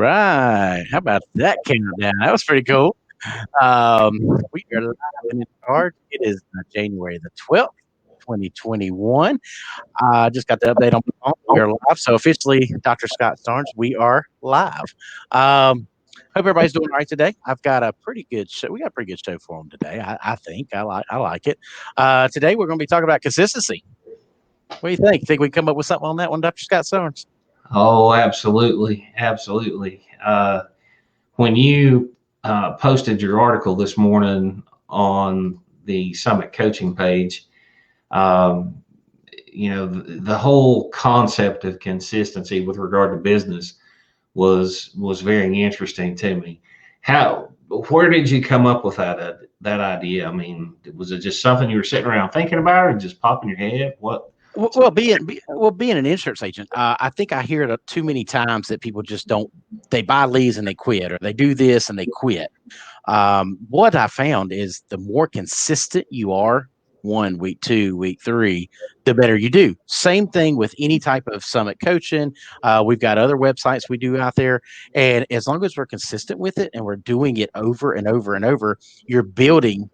right. How about that countdown? That was pretty cool. We are live in the card. It is January the 12th, 2021. I just got the update on my phone. We are live. So officially, Dr. Scott Starnes, we are live. Hope everybody's doing all right today. I've got a pretty good show. We got a pretty good show for them today. I think I like it. Today we're going to be talking about consistency. What do you think? Think we can come up with something on that one, Dr. Scott Starnes? Oh, absolutely. Absolutely. When you posted your article this morning on the Summit Coaching page, um, the whole concept of consistency with regard to business was very interesting to me. Where did you come up with that idea? I mean, was it just something you were sitting around thinking about, or just pop in your head? What? Being an insurance agent, I think I hear it too many times that people just don't. They buy leads and they quit, or they do this and they quit. What I found is the more consistent you are, 1 week, 2 week, 3, the better you do. Same thing with any type of summit coaching. We've got other websites we do out there, and as long as we're consistent with it and we're doing it over and over and over, you're building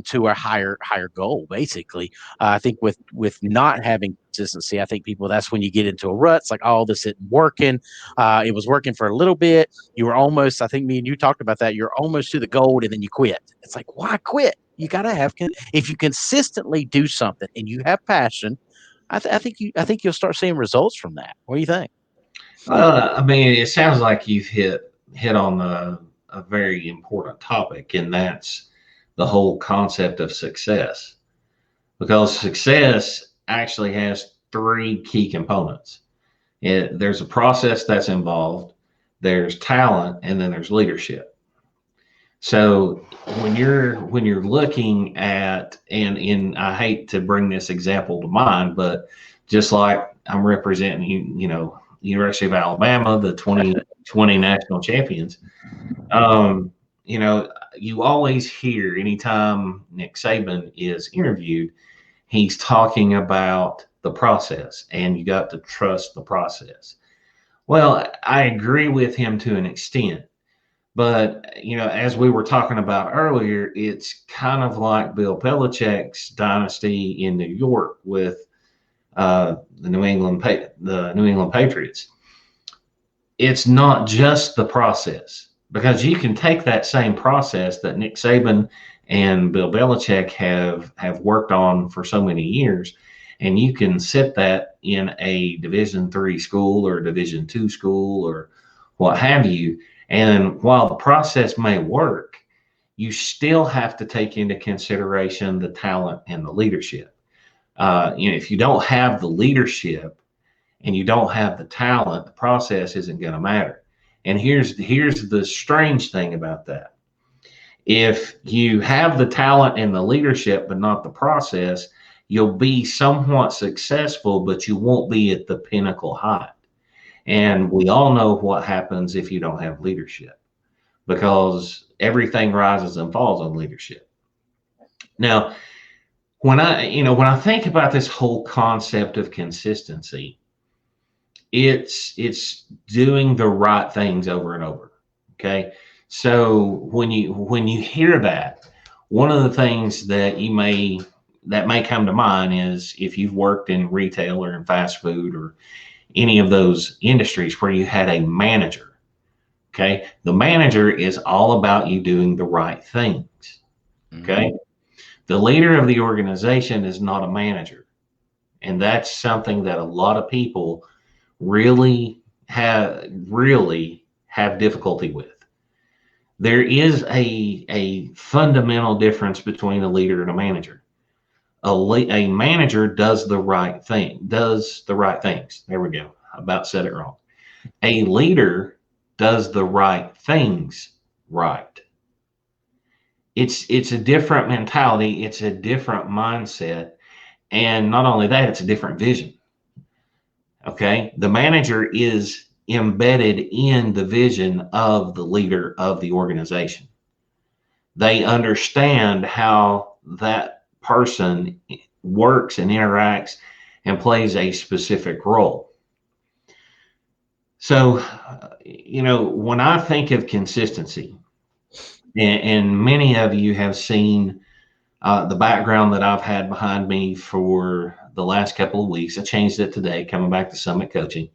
to a higher goal. Basically, I think with not having consistency, I think people, that's when you get into a rut. It's like, oh, this isn't working. It was working for a little bit. You were almost, I think me and you talked about that. You're almost to the goal, and then you quit. It's like, why quit? You got to if you consistently do something and you have passion, I think you'll start seeing results from that. What do you think? I mean, it sounds like you've hit on a very important topic, and that's the whole concept of success. Because success actually has three key components. There's a process that's involved, there's talent, and then there's leadership. So when you're looking at, and I hate to bring this example to mind, but just like I'm representing, University of Alabama, the 2020 national champions. Um, you always hear anytime Nick Saban is interviewed, he's talking about the process, and you got to trust the process. Well, I agree with him to an extent, but as we were talking about earlier, it's kind of like Bill Belichick's dynasty in New York with the New England Patriots. It's not just the process, because you can take that same process that Nick Saban and Bill Belichick have worked on for so many years, and you can sit that in a Division III school or Division II school or what have you. And while the process may work, you still have to take into consideration the talent and the leadership. If you don't have the leadership and you don't have the talent, the process isn't going to matter. And here's the strange thing about that. If you have the talent and the leadership but not the process, you'll be somewhat successful, but you won't be at the pinnacle height. And we all know what happens if you don't have leadership, because everything rises and falls on leadership. Now, when I think about this whole concept of consistency, it's doing the right things over and over. Okay. So when you hear that, one of the things that may come to mind is if you've worked in retail or in fast food or any of those industries where you had a manager. Okay. The manager is all about you doing the right things. Okay. Mm-hmm. The leader of the organization is not a manager. And that's something that a lot of people really have difficulty with. There is a fundamental difference between a leader and a manager. A manager does the right things. There we go. I about said it wrong. A leader does the right things right. It's a different mentality. It's a different mindset. And not only that, it's a different vision. Okay. The manager is embedded in the vision of the leader of the organization. They understand how that person works and interacts and plays a specific role. So, when I think of consistency, and many of you have seen the background that I've had behind me for the last couple of weeks. I changed it today, coming back to Summit Coaching,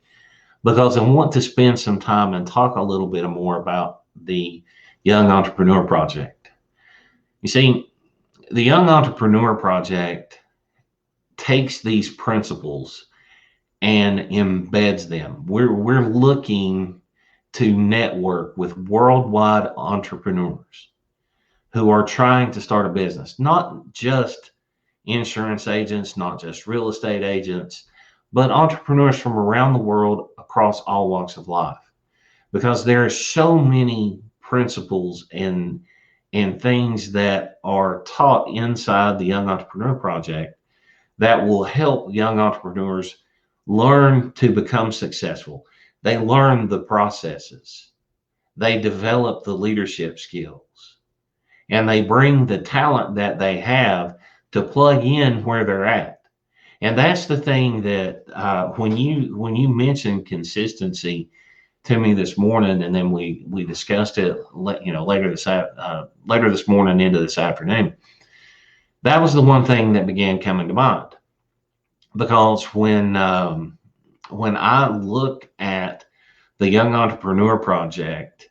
because I want to spend some time and talk a little bit more about the Young Entrepreneur Project. You see, the Young Entrepreneur Project takes these principles and embeds them. We're looking to network with worldwide entrepreneurs who are trying to start a business, not just insurance agents, not just real estate agents, but entrepreneurs from around the world across all walks of life. Because there are so many principles and things that are taught inside the Young Entrepreneur Project that will help young entrepreneurs learn to become successful. They learn the processes, they develop the leadership skills, and they bring the talent that they have to plug in where they're at. And that's the thing that when you mentioned consistency to me this morning, and then we discussed it, later this morning into this afternoon. That was the one thing that began coming to mind, because when I look at the Young Entrepreneur Project,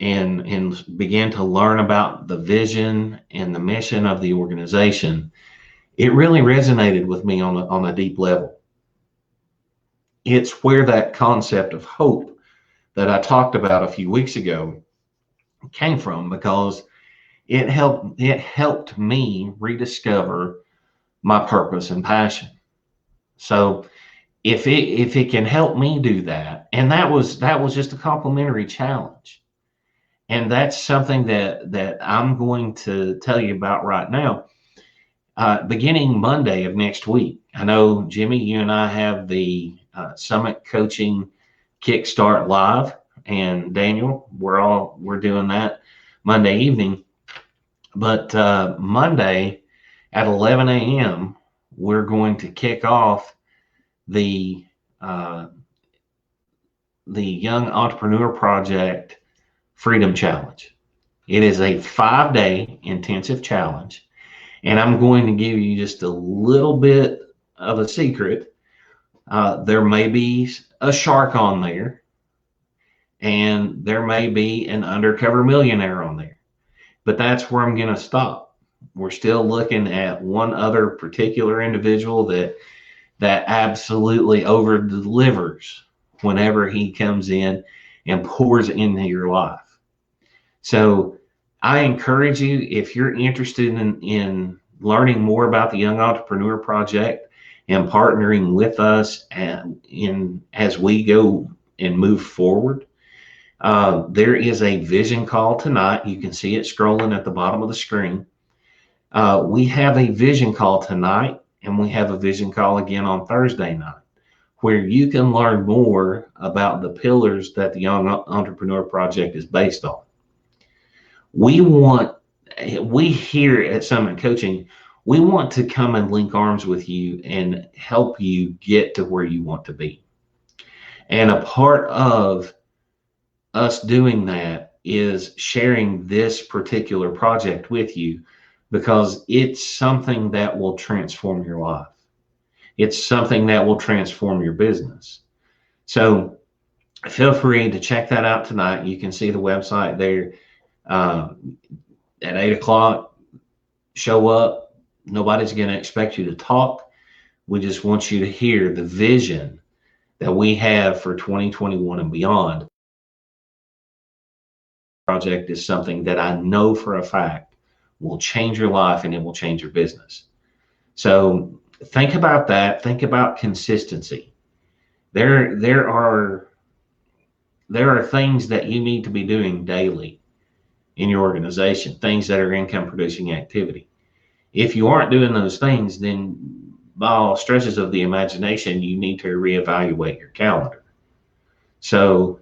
and began to learn about the vision and the mission of the organization, it really resonated with me on a deep level. It's where that concept of hope that I talked about a few weeks ago came from, because it helped me rediscover my purpose and passion. So if it can help me do that, and that was just a complimentary challenge, and that's something that I'm going to tell you about right now. Beginning Monday of next week, I know, Jimmy, you and I have the Summit Coaching Kickstart Live, and Daniel, we're doing that Monday evening. But Monday at 11 a.m., we're going to kick off the uh, the Young Entrepreneur Project Freedom Challenge. It is a 5-day intensive challenge, and I'm going to give you just a little bit of a secret. There may be a shark on there, and there may be an undercover millionaire on there, but that's where I'm going to stop. We're still looking at one other particular individual that absolutely over delivers whenever he comes in and pours into your life. So I encourage you, if you're interested in learning more about the Young Entrepreneur Project and partnering with us as we go and move forward, there is a vision call tonight. You can see it scrolling at the bottom of the screen. We have a vision call tonight, and we have a vision call again on Thursday night, where you can learn more about the pillars that the Young Entrepreneur Project is based on. We want, we here at Summit Coaching, we want to come and link arms with you and help you get to where you want to be. And a part of us doing that is sharing this particular project with you, because it's something that will transform your life. It's something that will transform your business. So feel free to check that out tonight. You can see the website there. Uh, at 8 o'clock, show up. Nobody's going to expect you to talk. We just want you to hear the vision that we have for 2021 and beyond. Project is something that I know for a fact will change your life, and it will change your business. So think about that. Think about consistency. There, there are there are things that you need to be doing daily in your organization, things that are income producing activity. If you aren't doing those things, then by all stretches of the imagination, you need to reevaluate your calendar. So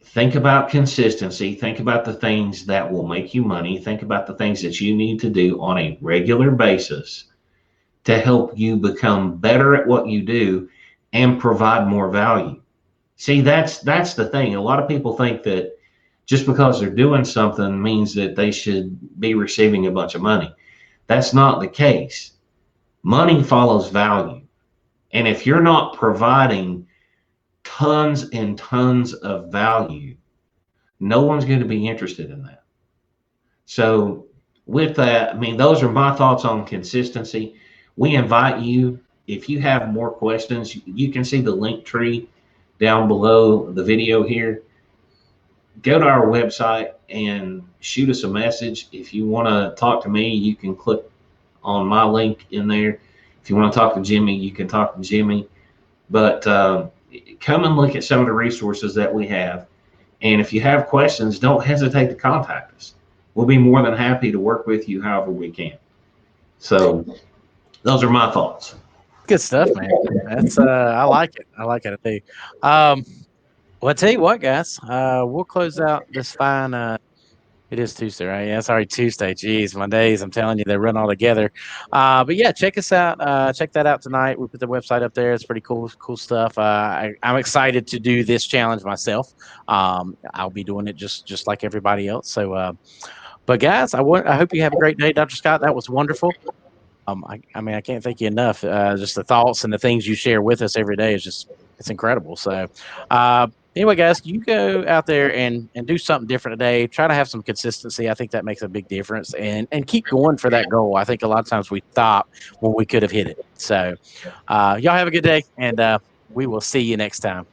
think about consistency. Think about the things that will make you money. Think about the things that you need to do on a regular basis to help you become better at what you do and provide more value. See, that's the thing. A lot of people think that just because they're doing something means that they should be receiving a bunch of money. That's not the case. Money follows value. And if you're not providing tons and tons of value, no one's going to be interested in that. So, with that, I mean, those are my thoughts on consistency. We invite you, if you have more questions, you can see the link tree down below the video here. Go to our website and shoot us a message. If you want to talk to me, you can click on my link in there. If you want to talk to Jimmy, you can talk to Jimmy. But come and look at some of the resources that we have. And if you have questions, don't hesitate to contact us. We'll be more than happy to work with you however we can. So those are my thoughts. Good stuff, man. That's I like it. I like it. I do. Um, well, I tell you what, guys, we'll close out this fine. It is Tuesday, right? Yeah, it's already Tuesday. Jeez, my days, I'm telling you, they run all together. But yeah, check us out. Check that out tonight. We put the website up there. It's pretty cool stuff. I'm excited to do this challenge myself. I'll be doing it just like everybody else. So, but guys, I hope you have a great day, Dr. Scott. That was wonderful. I mean, I can't thank you enough. Just the thoughts and the things you share with us every day is just it's incredible. So, anyway, guys, you go out there and do something different today. Try to have some consistency. I think that makes a big difference, and keep going for that goal. I think a lot of times we stop when we could have hit it. So, y'all have a good day, and we will see you next time.